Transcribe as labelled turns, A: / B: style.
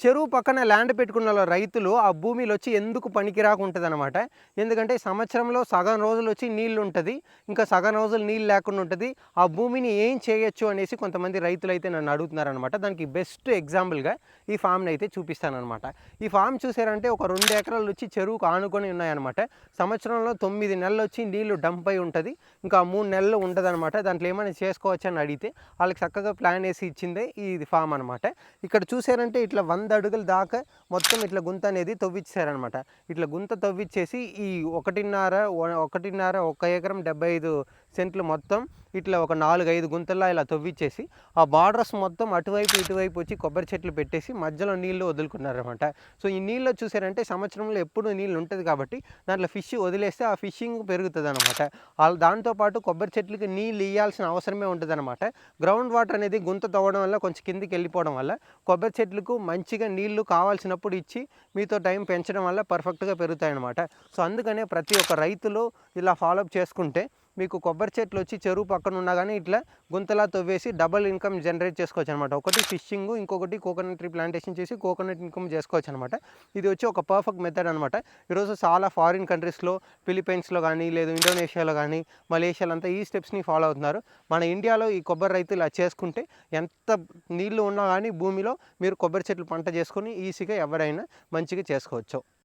A: చెరువు పక్కన ల్యాండ్ పెట్టుకున్న రైతులు ఆ భూమిలో వచ్చి ఎందుకు పనికిరాకుంటుందన్నమాట. ఎందుకంటే సంవత్సరంలో సగం రోజులు వచ్చి నీళ్ళు ఉంటుంది, ఇంకా సగం రోజులు నీళ్ళు లేకుండా ఉంటుంది. ఆ భూమిని ఏం చేయొచ్చు అనేసి కొంతమంది రైతులైతే నన్ను అడుగుతున్నారనమాట. దానికి బెస్ట్ ఎగ్జాంపుల్గా ఈ ఫామ్ని అయితే చూపిస్తానమాట. ఈ ఫామ్ చూసారంటే ఒక 2 ఎకరాలు వచ్చి చెరువుకు ఆనుకొని ఉన్నాయన్నమాట. సంవత్సరంలో 9 నెలలు వచ్చి నీళ్లు డంప్ అయి ఉంటుంది, ఇంకా 3 నెలలు ఉండదన్నమాట. దాంట్లో ఏమైనా చేసుకోవచ్చు అని అడిగితే వాళ్ళకి చక్కగా ప్లాన్ వేసి ఇచ్చిందే ఇది ఫామ్ అనమాట. ఇక్కడ చూసారంటే ఇట్లా 100 అడుగుల దాకా మొత్తం ఇట్లా గుంత అనేది తవ్విచ్చారనమాట. ఇట్లా గుంత తవ్విచ్చేసి ఈ 1.5 1 ఎకరం 75 సెంట్లు మొత్తం ఇట్లా ఒక 4-5 గుంతల్లో ఇలా తవ్విచ్చేసి ఆ బార్డర్స్ మొత్తం అటువైపు ఇటువైపు వచ్చి కొబ్బరి చెట్లు పెట్టేసి మధ్యలో నీళ్లు వదులుకున్నారనమాట. సో ఈ నీళ్ళు చూసారంటే సంవత్సరంలో ఎప్పుడు నీళ్ళు ఉంటుంది కాబట్టి దాంట్లో ఫిష్ వదిలేస్తే ఆ ఫిషింగ్ పెరుగుతుంది అనమాట. దాంతోపాటు కొబ్బరి చెట్లకి నీళ్ళు ఇవ్వాల్సిన అవసరమే ఉంటుంది అనమాట. గ్రౌండ్ వాటర్ అనేది గుంత తవ్వడం వల్ల కొంచెం కిందికి వెళ్ళిపోవడం వల్ల కొబ్బరి చెట్లకు మంచిగా నీళ్లు కావాల్సినప్పుడు ఇచ్చి మీతో టైం పెంచడం వల్ల పర్ఫెక్ట్గా పెరుగుతాయన్నమాట. సో అందుకనే ప్రతి ఒక్క రైతులు ఇలా ఫాలోఅప్ చేసుకుంటే మీకు కొబ్బరి చెట్లు వచ్చి చెరువు పక్కన ఉన్నా కానీ ఇట్లా గుంతలా తవ్వేసి డబల్ ఇన్కమ్ జనరేట్ చేసుకోవచ్చు అనమాట. ఒకటి ఫిషింగ్, ఇంకొకటి కోకోనట్ ట్రీ ప్లాంటేషన్ చేసి కోకోనట్ ఇన్కమ్ చేసుకోవచ్చు అనమాట. ఇది వచ్చి ఒక పర్ఫెక్ట్ మెథడ్ అనమాట. ఈరోజు చాలా ఫారిన్ కంట్రీస్లో, ఫిలిప్పైన్స్లో కానీ లేదు ఇండోనేషియాలో కానీ మలేషియాలో అంతా ఈ స్టెప్స్ని ఫాలో అవుతున్నారు. మన ఇండియాలో ఈ కొబ్బరి రైతులు ఇలా చేసుకుంటే ఎంత నీళ్లు ఉన్నా కానీ భూమిలో మీరు కొబ్బరి చెట్లు పంట చేసుకొని ఈజీగా ఎవరైనా మంచిగా చేసుకోవచ్చు.